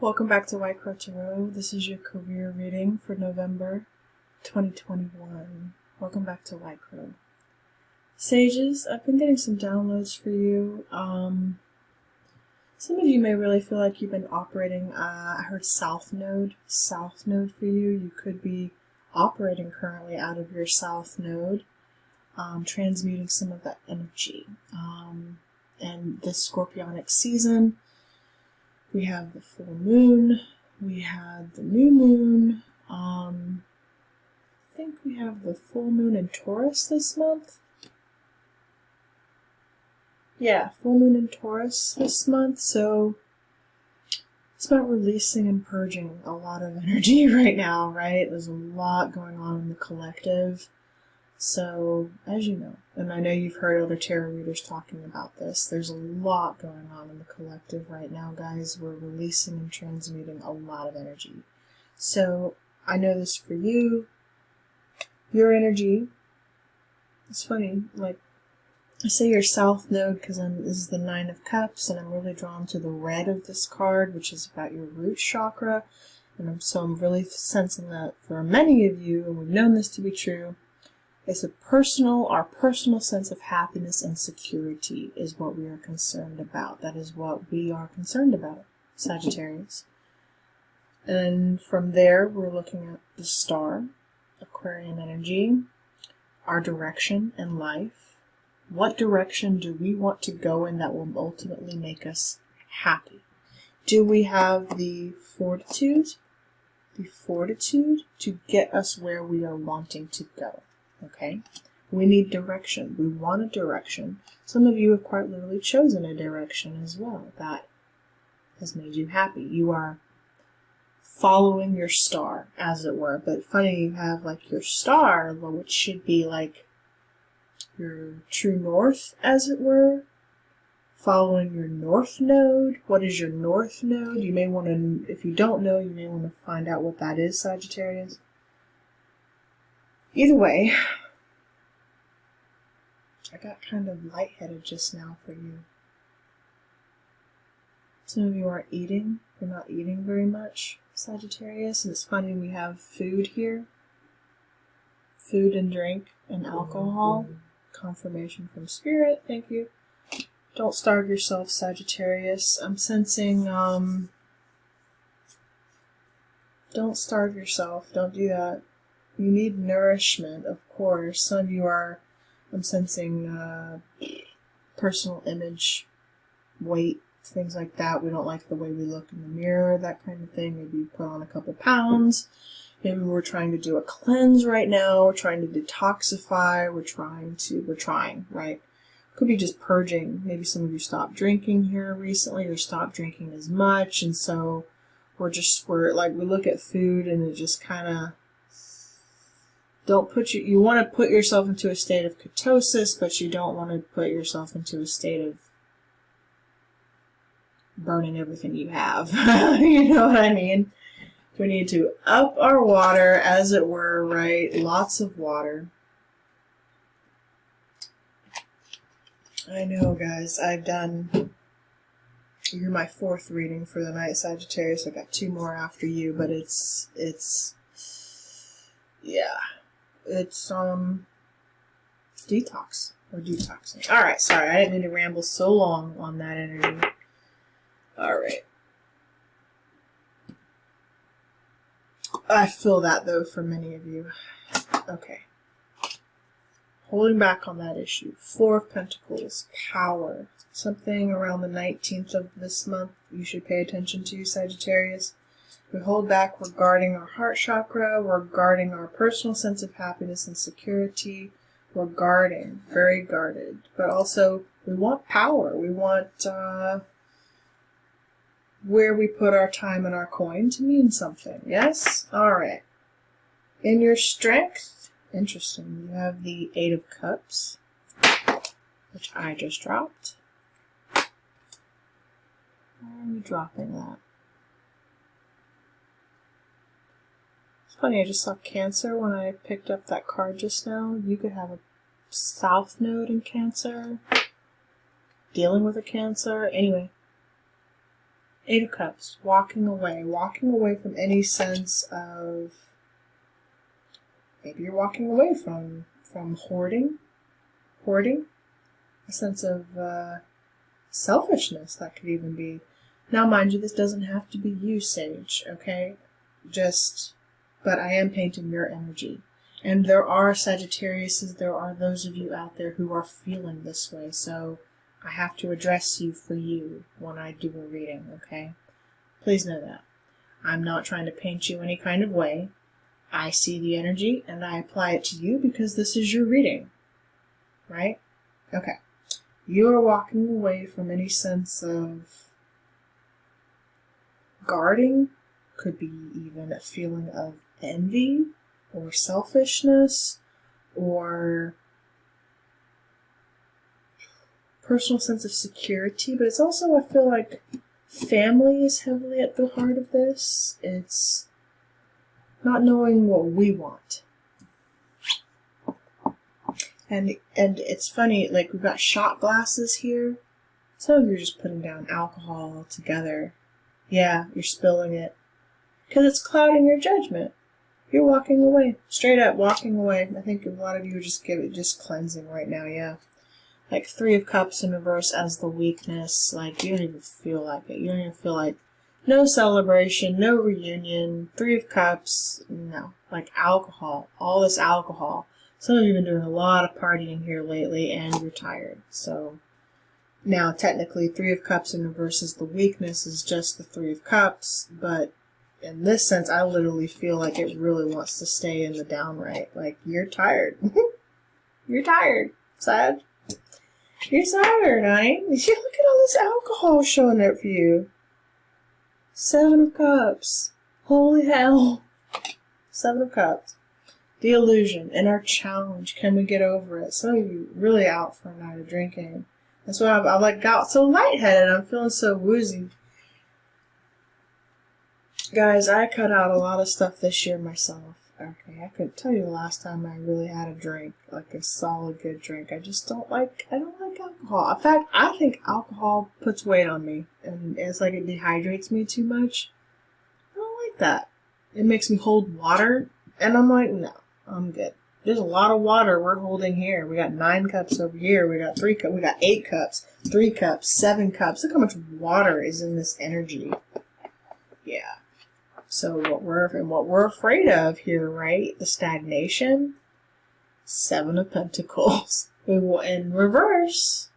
Welcome back to White Crow Tarot. This is your career reading for November 2021. Welcome back to White Crow. Sages, I've been getting some downloads for you. Some of you may really feel like you've been operating, I heard South Node for you. You could be operating currently out of your South Node, transmuting some of that energy. And this Scorpionic season, we have the full moon, we had the new moon, I think we have the full moon in Taurus this month. Yeah, full moon in Taurus this month, so it's about releasing and purging a lot of energy right now, right? There's a lot going on in the collective. So, as you know, and I know you've heard other tarot readers talking about this, there's a lot going on in the collective right now, guys. We're releasing and transmuting a lot of energy. So, I know this for you. Your energy, it's funny, like, I say your South Node because this is the Nine of Cups, and I'm really drawn to the red of this card, which is about your root chakra. And I'm really sensing that for many of you, and we've known this to be true, it's our personal sense of happiness and security is what we are concerned about. That is what we are concerned about, Sagittarius. And from there, we're looking at the star, Aquarian energy, our direction in life. What direction do we want to go in that will ultimately make us happy? Do we have the fortitude to get us where we are wanting to go? Okay, we need direction. We want a direction. Some of you have quite literally chosen a direction as well that has made you happy. You are following your star, as it were. But funny, you have like your star, which should be like your true north, as it were. Following your north node. What is your north node? You may want to, if you don't know, you may want to find out what that is, Sagittarius. Either way, I got kind of lightheaded just now for you. Some of you aren't eating. You're not eating very much, Sagittarius. And it's funny, we have food here. Food and drink and alcohol. Confirmation from Spirit. Thank you. Don't starve yourself, Sagittarius. I'm sensing, don't starve yourself. Don't do that. You need nourishment, of course. Some of you are, I'm sensing personal image, weight, things like that. We don't like the way we look in the mirror, that kind of thing. Maybe you put on a couple pounds. Maybe we're trying to do a cleanse right now. We're trying to detoxify. We're trying, right? Could be just purging. Maybe some of you stopped drinking here recently or stopped drinking as much. And so we look at food and it just kind of, you want to put yourself into a state of ketosis, but you don't want to put yourself into a state of burning everything you have. You know what I mean? We need to up our water, as it were, right? Lots of water. I know, guys, you're my fourth reading for the night, Sagittarius. I got 2 more after you, but it's detox or detoxing. Alright, sorry, I didn't mean to ramble so long on that energy. Alright. I feel that though for many of you. Okay. Holding back on that issue. 4 of Pentacles, power. Something around the 19th of this month you should pay attention to, Sagittarius. We hold back regarding our heart chakra, regarding our personal sense of happiness and security. We're guarding, very guarded. But also, we want power. We want where we put our time and our coin to mean something. Yes? Alright. In your strength, interesting, you have the 8 of Cups, which I just dropped. Why are you dropping that? It's funny, I just saw Cancer when I picked up that card just now. You could have a South Node in Cancer, dealing with a Cancer. Anyway, Eight of Cups, walking away from any sense of, maybe you're walking away from hoarding, a sense of selfishness, that could even be. Now, mind you, this doesn't have to be you, Sage, okay? But I am painting your energy. And there are Sagittariuses, there are those of you out there who are feeling this way, so I have to address you for you when I do a reading, okay? Please know that. I'm not trying to paint you any kind of way. I see the energy and I apply it to you because this is your reading, right? Okay. You are walking away from any sense of guarding, could be even a feeling of envy or selfishness or personal sense of security, but it's also, I feel like family is heavily at the heart of this. It's not knowing what we want. And it's funny, like we've got shot glasses here. Some of you are just putting down alcohol altogether. Yeah, you're spilling it. Because it's clouding your judgment. You're walking away. Straight up walking away. I think a lot of you just give it just cleansing right now, yeah. Like Three of Cups in reverse as the weakness. Like, you don't even feel like it. You don't even feel like no celebration, no reunion. Three of Cups, no. Like alcohol. All this alcohol. Some of you have been doing a lot of partying here lately and you're tired. So, now technically Three of Cups in reverse as the weakness is just the Three of Cups. But in this sense, I literally feel like it really wants to stay in the downright. Like, you're tired. You're tired, Sag. You're tired, honey. Look at all this alcohol showing up for you. Seven of Cups. Holy hell. Seven of Cups. The illusion and our challenge. Can we get over it? Some of you really out for a night of drinking. That's why I like got so lightheaded. I'm feeling so woozy. Guys, I cut out a lot of stuff this year myself. Okay, I couldn't tell you the last time I really had a drink, like a solid good drink. I don't like alcohol. In fact, I think alcohol puts weight on me, and it's like it dehydrates me too much. I don't like that. It makes me hold water, and I'm like, no, I'm good. There's a lot of water we're holding here. We got 9 cups over here. We got 3 cups. We got 8 cups, 3 cups, 7 cups. Look how much water is in this energy. Yeah. So what we're afraid of here, right? The stagnation. 7 of Pentacles. In reverse.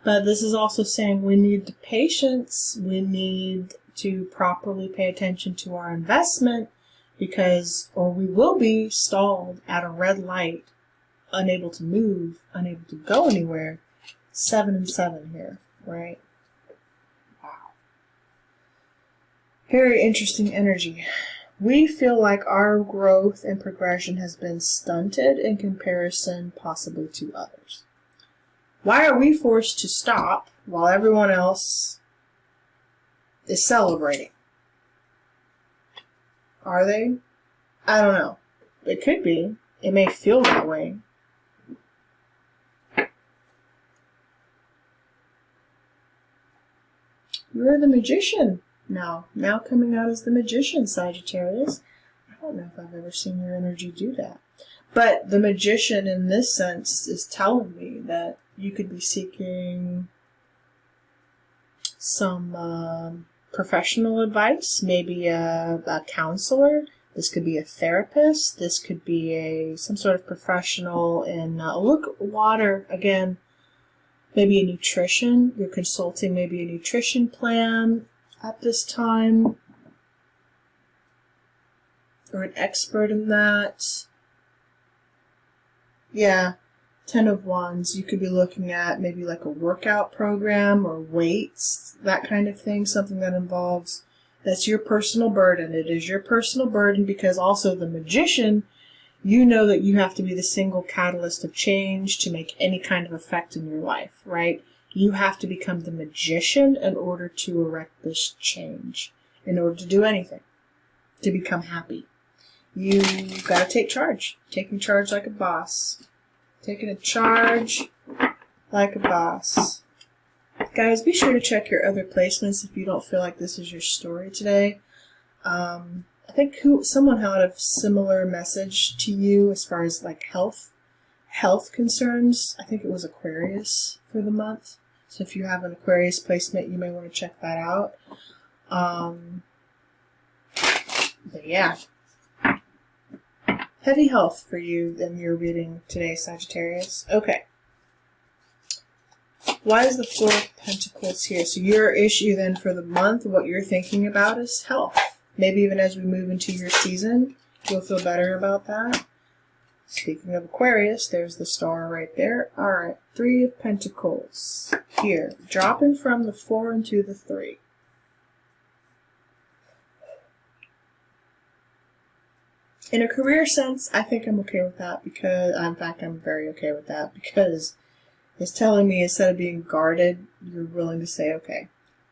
But this is also saying we need the patience. We need to properly pay attention to our investment or we will be stalled at a red light, unable to move, unable to go anywhere. 7 and 7 here, right? Very interesting energy. We feel like our growth and progression has been stunted in comparison possibly to others. Why are we forced to stop while everyone else is celebrating? Are they? I don't know. It could be. It may feel that way. You're the Magician. Now coming out as the Magician, Sagittarius. I don't know if I've ever seen your energy do that. But the Magician in this sense is telling me that you could be seeking some professional advice, maybe a counselor. This could be a therapist. This could be some sort of professional in, water again, maybe a nutrition. You're consulting maybe a nutrition plan at this time, or an expert in that. Yeah, 10 of Wands, you could be looking at maybe like a workout program or weights, that kind of thing, something that involves, that's your personal burden. It is your personal burden because also the Magician, you know that you have to be the single catalyst of change to make any kind of effect in your life, right? You have to become the Magician in order to erect this change, in order to do anything, to become happy. You gotta take charge. Taking charge like a boss. Taking a charge like a boss. Guys, be sure to check your other placements if you don't feel like this is your story today. I think someone had a similar message to you as far as like health concerns. I think it was Aquarius for the month. So if you have an Aquarius placement, you may want to check that out. But yeah. Heavy health for you in your reading today, Sagittarius. Okay. Why is the Four of Pentacles here? So your issue then for the month, what you're thinking about is health. Maybe even as we move into your season, you'll feel better about that. Speaking of Aquarius, there's the star right there. Alright, Three of Pentacles here. Dropping from the 4 into the 3. In a career sense, I think I'm okay with that because, in fact, I'm very okay with that because it's telling me instead of being guarded, you're willing to say, okay,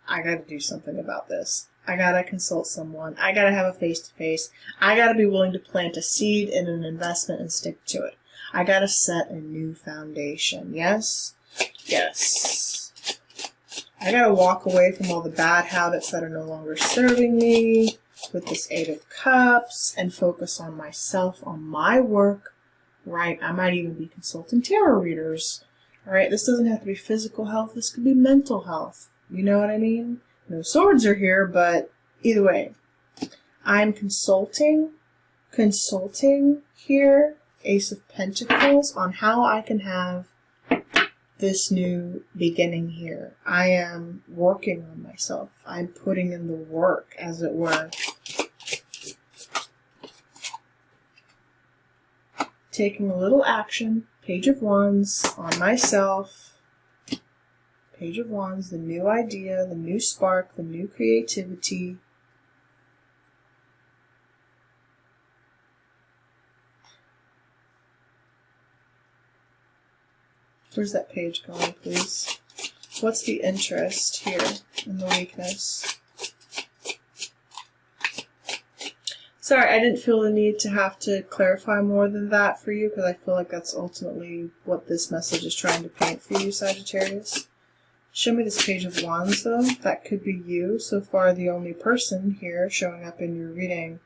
I gotta do something about this. I gotta consult someone. I gotta have a face-to-face. I gotta be willing to plant a seed in an investment and stick to it. I gotta set a new foundation. Yes? Yes. I gotta walk away from all the bad habits that are no longer serving me with this Eight of Cups and focus on myself, on my work, right? I might even be consulting tarot readers. Alright, this doesn't have to be physical health. This could be mental health. You know what I mean? No swords are here, but either way. I'm consulting here, Ace of Pentacles, on how I can have this new beginning here. I am working on myself. I'm putting in the work, as it were. Taking a little action. Page of Wands on myself. Page of Wands, the new idea, the new spark, the new creativity. Where's that page going, please? What's the interest here in the weakness? Sorry, I didn't feel the need to have to clarify more than that for you because I feel like that's ultimately what this message is trying to paint for you, Sagittarius. Show me this Page of Wands, though. That could be you. So far, the only person here showing up in your reading.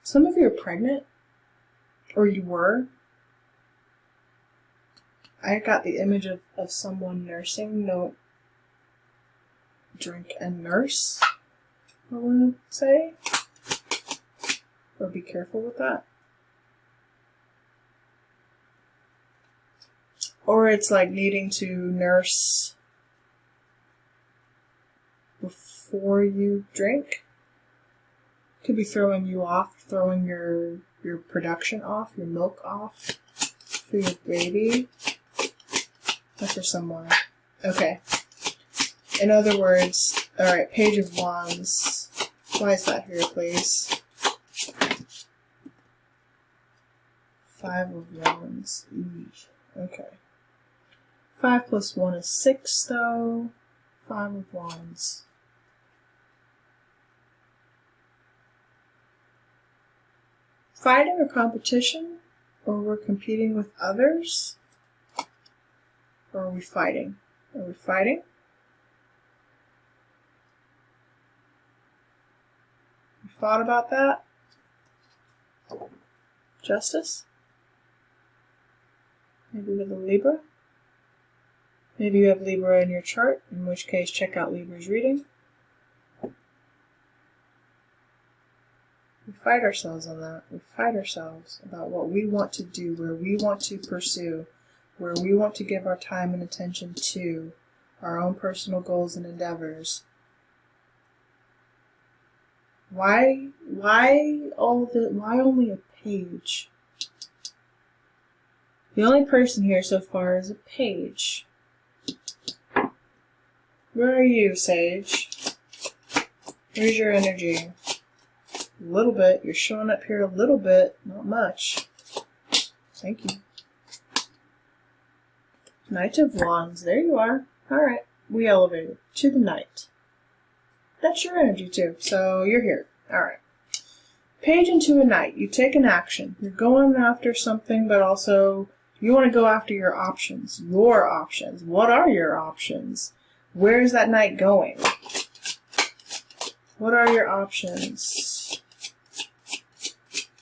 Some of you are pregnant, or you were. I got the image of someone nursing. No, drink and nurse, I want to say. Or be careful with that. Or it's like needing to nurse before you drink. Could be throwing you off, throwing your production off, your milk off for your baby. That's for someone. Okay. In other words, alright, Page of Wands. Why is that here, please? Five of Wands. Eesh. Okay. 5 plus 1 is 6, though. 5 of Wands. Fighting or competition? Or we're competing with others? Or are we fighting? Are we fighting? You thought about that? Justice? Maybe with a Libra? Maybe you have Libra in your chart, in which case check out Libra's reading. We fight ourselves on that. We fight ourselves about what we want to do, where we want to pursue, where we want to give our time and attention to our own personal goals and endeavors. Why only a page? The only person here so far is a page. Where are you, Sage? Where's your energy? A little bit. You're showing up here a little bit, not much. Thank you. Knight of Wands. There you are. Alright. We elevated to the Knight. That's your energy too, so you're here. Alright. Page into a Knight. You take an action. You're going after something, but also you want to go after your options. Your options. What are your options? Where is that Knight going? What are your options?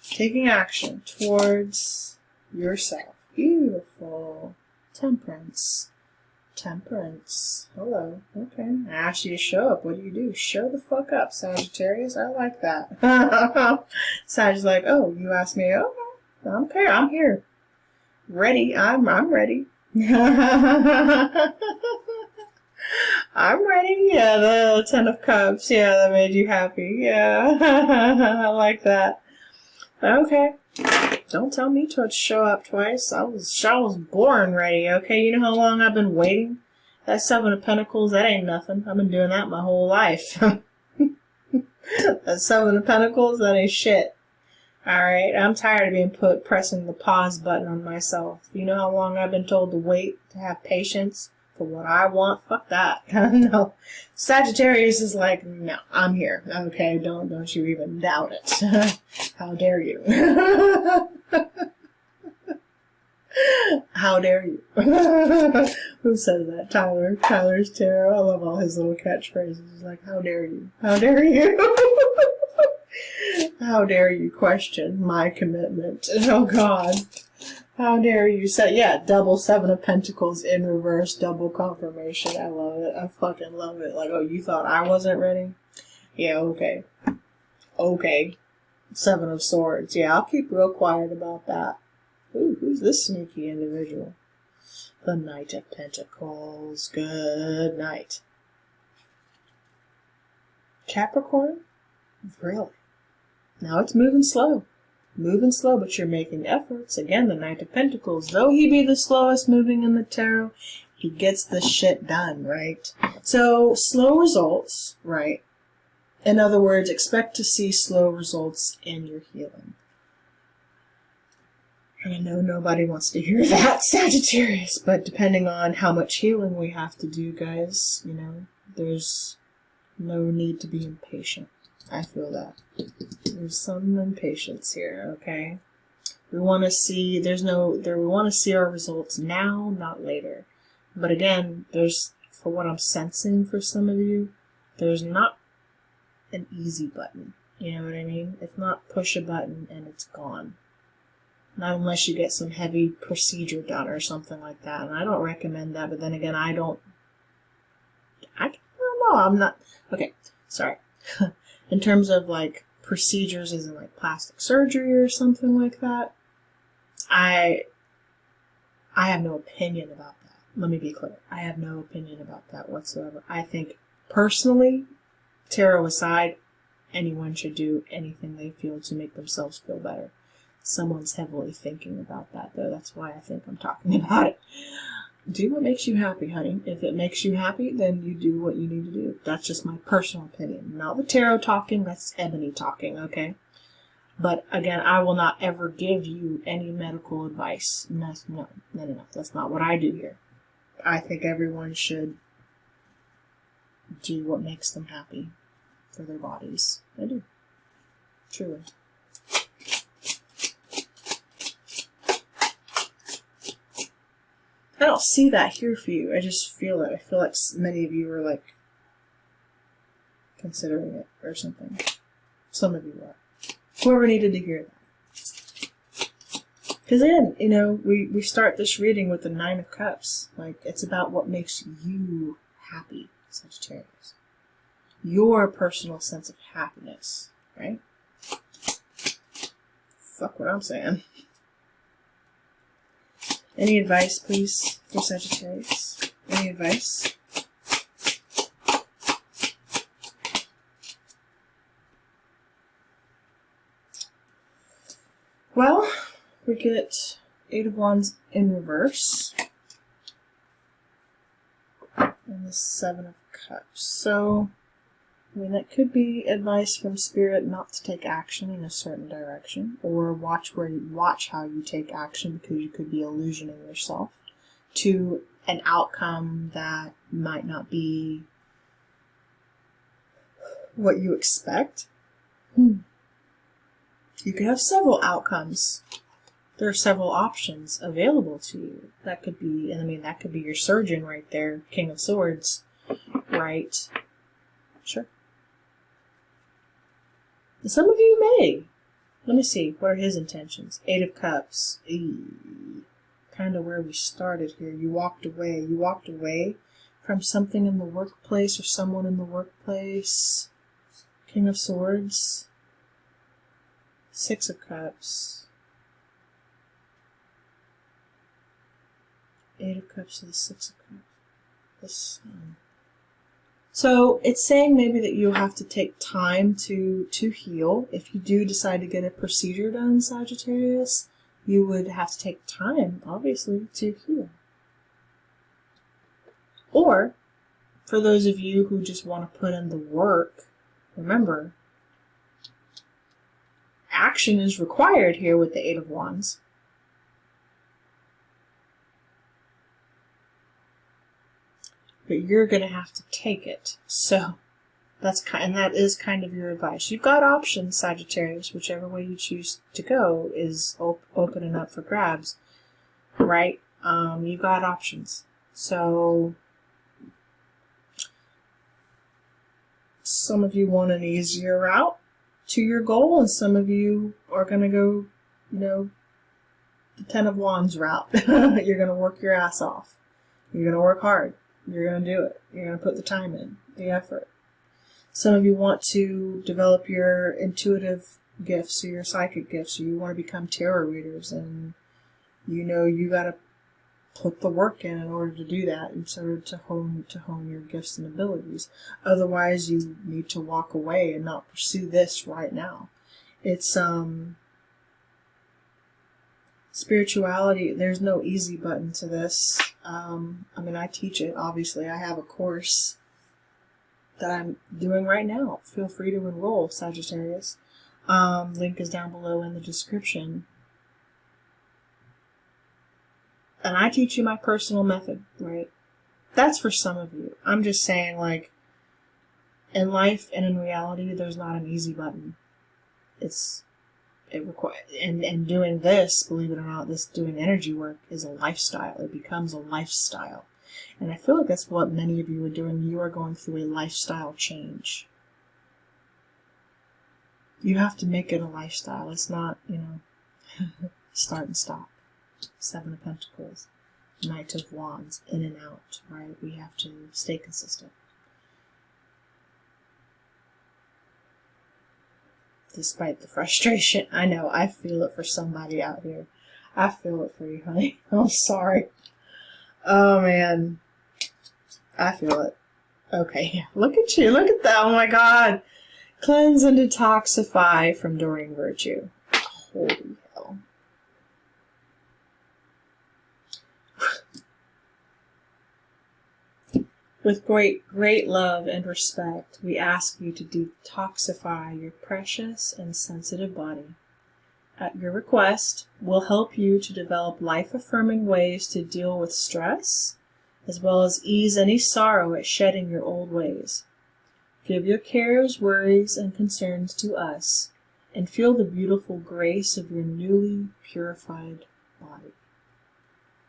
Taking action towards yourself. Beautiful. Temperance. Temperance. Hello. Okay. I asked you to show up. What do? Show the fuck up, Sagittarius. I like that. Sag's like, oh, you asked me. Okay. I'm here. Ready. I'm ready. I'm ready. Yeah, the Ten of Cups. Yeah, that made you happy. Yeah. I like that. Okay. Don't tell me to show up twice. I was born ready, okay? You know how long I've been waiting? That Seven of Pentacles, that ain't nothing. I've been doing that my whole life. That Seven of Pentacles, that ain't shit. Alright, I'm tired of being pressing the pause button on myself. You know how long I've been told to wait, to have patience for what I want? Fuck that. No. Sagittarius is like, no, I'm here. Okay, don't you even doubt it. How dare you? How dare you? Who says that? Tyler. Tyler's tarot. I love all his little catchphrases. He's like, how dare you? How dare you? How dare you question my commitment? Oh God. How dare you say, yeah, double Seven of Pentacles in reverse, double confirmation. I love it. I fucking love it. Like, oh, you thought I wasn't ready? Yeah, okay. Okay. Seven of Swords. Yeah, I'll keep real quiet about that. Ooh, who's this sneaky individual? The Knight of Pentacles. Good night. Capricorn? Really? Now it's moving slow. Moving slow, but you're making efforts. Again, the Knight of Pentacles. Though he be the slowest moving in the tarot, he gets the shit done, right? So, slow results, right? In other words, expect to see slow results in your healing. And I know nobody wants to hear that, Sagittarius, but depending on how much healing we have to do, guys, you know, there's no need to be impatient. I feel that. There's some impatience here, okay? We want to see, we want to see our results now, not later. But again, for what I'm sensing for some of you, there's not an easy button. You know what I mean? It's not push a button and it's gone. Not unless you get some heavy procedure done or something like that. And I don't recommend that, but then again, I don't know, I'm not, okay, sorry. In terms of like procedures as in like plastic surgery or something like that, I have no opinion about that. Let me be clear. I have no opinion about that whatsoever. I think personally, tarot aside, anyone should do anything they feel to make themselves feel better. Someone's heavily thinking about that though. That's why I think I'm talking about it. Do what makes you happy, honey. If it makes you happy, then you do what you need to do. That's just my personal opinion. Not the tarot talking, that's Ebony talking, okay? But again, I will not ever give you any medical advice. No. That's not what I do here. I think everyone should do what makes them happy for their bodies. I do. Truly. I don't see that here for you. I just feel it. I feel like many of you are like considering it or something. Some of you are. Whoever needed to hear that. Because then, you know, we start this reading with the Nine of Cups. Like, it's about what makes you happy, Sagittarius. Your personal sense of happiness, right? Fuck what I'm saying. Any advice, please, for Sagittarius? Any advice? Well, we get Eight of Wands in reverse. And the Seven of Cups. So, I mean, that could be advice from Spirit not to take action in a certain direction, or watch how you take action because you could be illusioning yourself to an outcome that might not be what you expect. You could have several outcomes. There are several options available to you. That could be, and I mean, that could be your surgeon right there, King of Swords, right? Sure. And some of you may. Let me see. What are his intentions? Eight of Cups. Kind of where we started here. You walked away. You walked away from something in the workplace or someone in the workplace. King of Swords. Six of Cups. Eight of Cups to the Six of Cups. The Sun. So it's saying maybe that you have to take time to heal. If you do decide to get a procedure done, Sagittarius, you would have to take time, obviously, to heal. Or, for those of you who just want to put in the work, remember, action is required here with the Eight of Wands. But you're going to have to take it. So that is kind of your advice. You've got options, Sagittarius. Whichever way you choose to go is open and up for grabs, right? You've got options. So some of you want an easier route to your goal, and some of you are going to go, the Ten of Wands route. You're going to work your ass off. You're going to work hard. You're going to do it. You're going to put the time in, the effort. Some of you want to develop your intuitive gifts or your psychic gifts, or you want to become tarot readers, and you got to put the work in order to do that, and sort of to hone your gifts and abilities. Otherwise, you need to walk away and not pursue this right now. It's spirituality. There's no easy button to this. I teach it, obviously. I have a course that I'm doing right now. Feel free to enroll, Sagittarius. Link is down below in the description. And I teach you my personal method, right? That's for some of you. I'm just saying, like, in life and in reality, there's not an easy button. And doing this, believe it or not, doing energy work is a lifestyle. It becomes a lifestyle. And I feel like that's what many of you are doing. You are going through a lifestyle change. You have to make it a lifestyle. It's not, start and stop. Seven of Pentacles, Knight of Wands, in and out, right? We have to stay consistent. Despite the frustration. I know, I feel it for somebody out here. I feel it for you, honey. I'm sorry. Oh, man. I feel it. Okay, look at you. Look at that. Oh, my God. Cleanse and detoxify from Doreen Virtue. Holy hell. With great love and respect, we ask you to detoxify your precious and sensitive body. At your request, we'll help you to develop life-affirming ways to deal with stress, as well as ease any sorrow at shedding your old ways. Give your cares, worries, and concerns to us, and feel the beautiful grace of your newly purified body.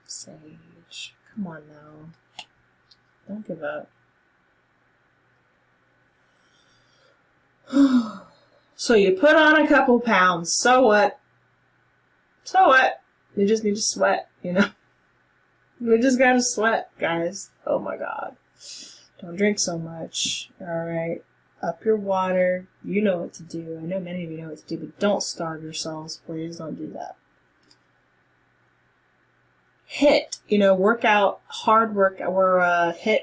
Sage, come on now. Don't give up. So you put on a couple pounds. So what? So what? You just need to sweat, We just gotta sweat, guys. Oh my God. Don't drink so much. Alright. Up your water. You know what to do. I know many of you know what to do, but don't starve yourselves. Please don't do that. Workout, hard work, or HIIT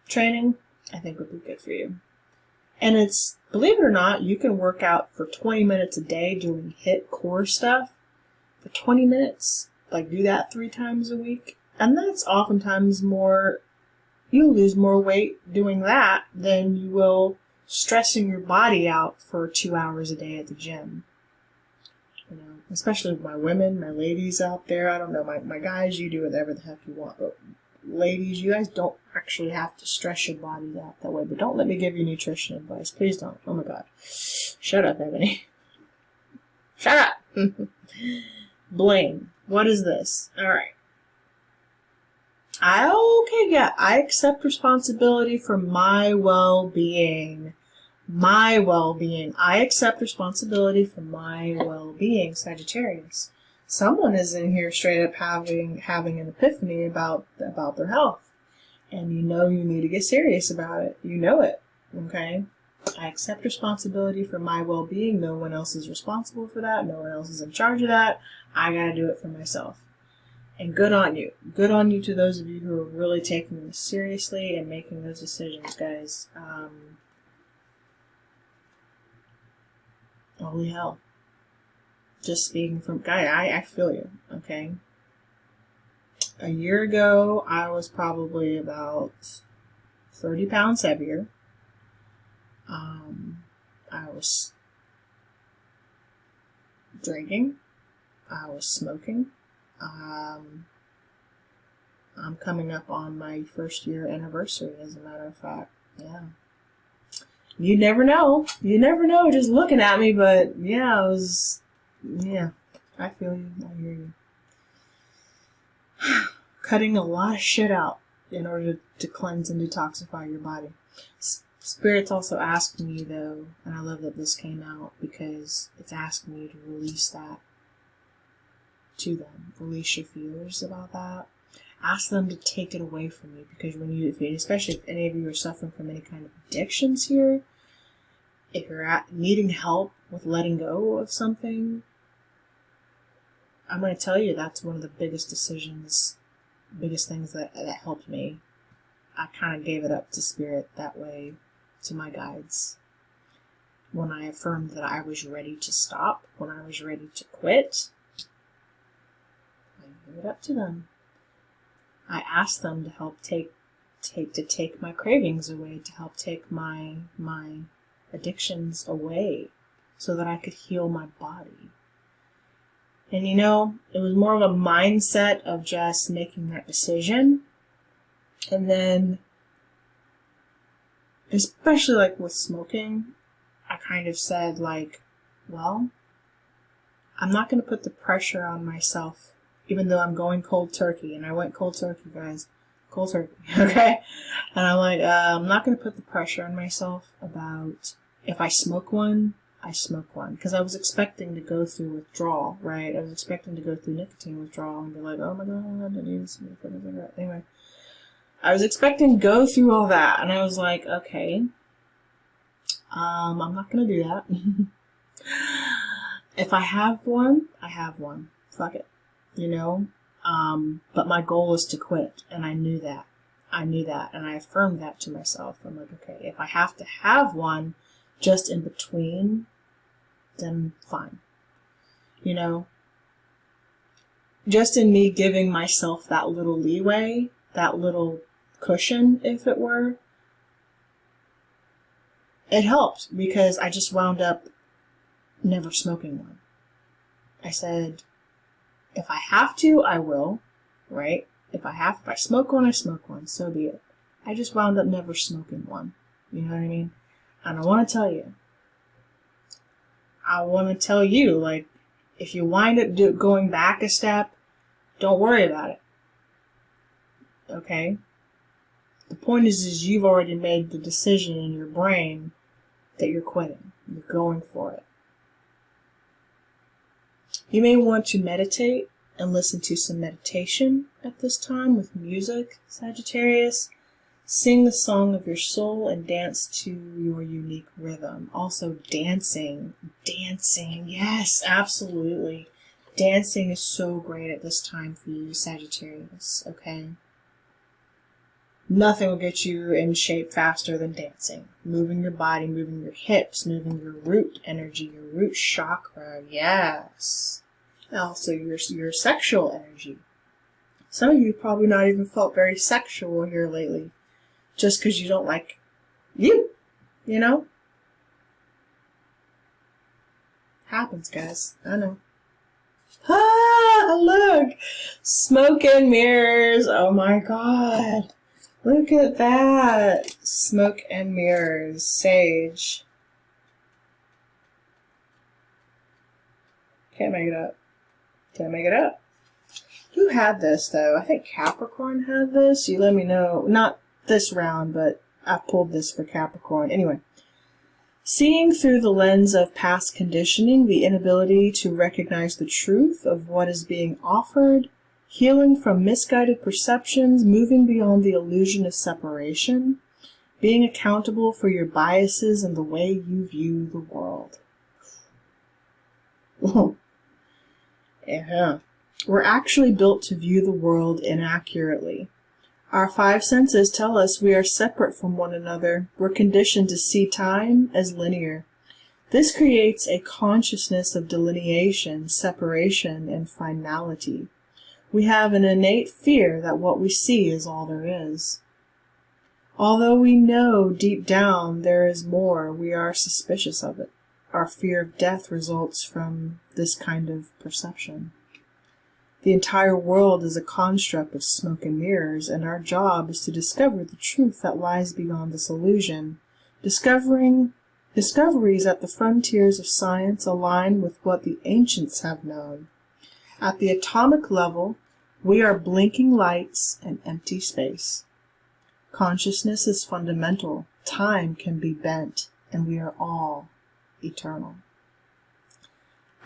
training, I think would be good for you. And it's, believe it or not, you can work out for 20 minutes a day doing HIIT core stuff. For 20 minutes, do that 3 times a week. And that's oftentimes you'll lose more weight doing that than you will stressing your body out for 2 hours a day at the gym. Especially my women, my ladies out there. I don't know, my guys, you do whatever the heck you want, but ladies, you guys don't actually have to stress your body that way. But don't let me give you nutrition advice. Please don't. Oh my God. Shut up, Ebony. Shut up. Blame. What is this? Alright. I accept responsibility for my well-being. My well-being. I accept responsibility for my well-being, Sagittarius. Someone is in here straight up having an epiphany about their health. And you know you need to get serious about it. You know it. Okay? I accept responsibility for my well-being. No one else is responsible for that. No one else is in charge of that. I gotta do it for myself. And good on you. Good on you to those of you who are really taking this seriously and making those decisions, guys. Holy hell. Just speaking from... I feel you, okay? A year ago, I was probably about 30 pounds heavier. I was drinking. I was smoking. I'm coming up on my first year anniversary, as a matter of fact. Yeah. You never know. You never know just looking at me, but yeah, I feel you. I hear you. Cutting a lot of shit out in order to cleanse and detoxify your body. Spirit's also asked me, though, and I love that this came out because it's asking me to release that to them. Release your fears about that. Ask them to take it away from you, because especially if any of you are suffering from any kind of addictions here, if you're needing help with letting go of something, I'm going to tell you that's one of the biggest things that helped me. I kind of gave it up to Spirit that way, to my guides. When I affirmed that I was ready to stop, when I was ready to quit, I gave it up to them. I asked them to help take my cravings away, to help take my addictions away, so that I could heal my body. And it was more of a mindset of just making that decision. And then, especially like with smoking, I kind of said well, I'm not going to put the pressure on myself, even though I'm going cold turkey. And I went cold turkey, guys. Cold turkey, okay? And I'm like, I'm not going to put the pressure on myself about if I smoke one, I smoke one. Because I was expecting to go through withdrawal, right? I was expecting to go through nicotine withdrawal and be like, oh my god, I didn't even smoke a cigarette. Anyway, I was expecting to go through all that. And I was like, okay, I'm not going to do that. If I have one, I have one. Fuck it. But my goal was to quit, and I knew that. And I affirmed that to myself. I'm like, okay, if I have to have one just in between, then fine. Just in me giving myself that little leeway, that little cushion, if it were, it helped, because I just wound up never smoking one. I said, if I have to, I will, right? If I smoke one, I smoke one, so be it. I just wound up never smoking one. You know what I mean? And I want to tell you, if you wind up going back a step, don't worry about it. Okay? The point is you've already made the decision in your brain that you're quitting. You're going for it. You may want to meditate and listen to some meditation at this time with music, Sagittarius. Sing the song of your soul and dance to your unique rhythm. Also dancing, yes, absolutely. Dancing is so great at this time for you, Sagittarius, okay? Nothing will get you in shape faster than dancing. Moving your body, moving your hips, moving your root energy, your root chakra, yes. Also your sexual energy. Some of you probably not even felt very sexual here lately. Just because you don't like you know? Happens, guys. I know. Ah, look! Smoke and mirrors. Oh my god. Look at that. Smoke and mirrors. Sage. Can't make it up. Can't make it up. Who had this, though? I think Capricorn had this. You let me know. Not this round, but I've pulled this for Capricorn. Anyway. Seeing through the lens of past conditioning, the inability to recognize the truth of what is being offered, healing from misguided perceptions, moving beyond the illusion of separation, being accountable for your biases and the way you view the world. Yeah. We're actually built to view the world inaccurately. Our five senses tell us we are separate from one another. We're conditioned to see time as linear. This creates a consciousness of delineation, separation, and finality. We have an innate fear that what we see is all there is. Although we know deep down there is more, we are suspicious of it. Our fear of death results from this kind of perception. The entire world is a construct of smoke and mirrors, and our job is to discover the truth that lies beyond this illusion. Discoveries at the frontiers of science align with what the ancients have known. At the atomic level, we are blinking lights and empty space. Consciousness is fundamental. Time can be bent, and we are all eternal.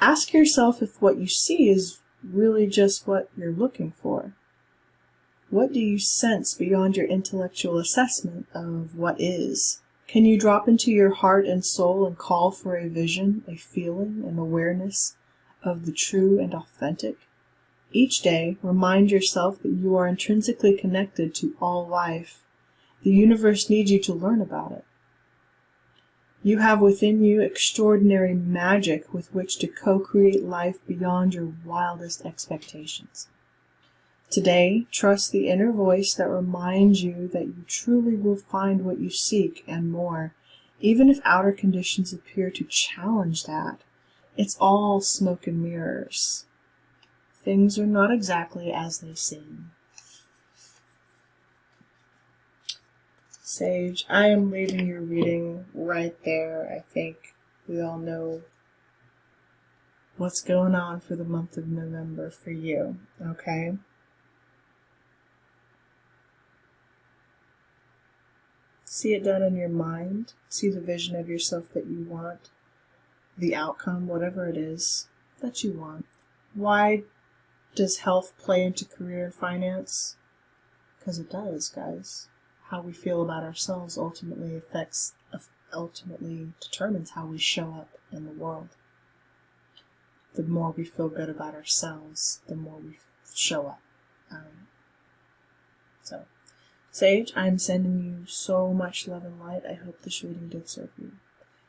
Ask yourself if what you see is really just what you're looking for. What do you sense beyond your intellectual assessment of what is? Can you drop into your heart and soul and call for a vision, a feeling, an awareness of the true and authentic? Each day, remind yourself that you are intrinsically connected to all life. The universe needs you to learn about it. You have within you extraordinary magic with which to co-create life beyond your wildest expectations. Today, trust the inner voice that reminds you that you truly will find what you seek and more, even if outer conditions appear to challenge that. It's all smoke and mirrors. Things are not exactly as they seem. Sage, I am leaving your reading right there. I think we all know what's going on for the month of November for you, okay? See it done in your mind. See the vision of yourself that you want, the outcome, whatever it is that you want. Why does health play into career and finance? Because it does, guys. How we feel about ourselves ultimately determines how we show up in the world. The more we feel good about ourselves, the more we show up. So, Sage, I'm sending you so much love and light. I hope this reading did serve you.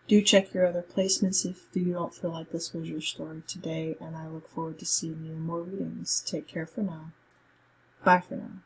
Do check your other placements if you don't feel like this was your story today, and I look forward to seeing you in more readings. Take care for now. Bye for now.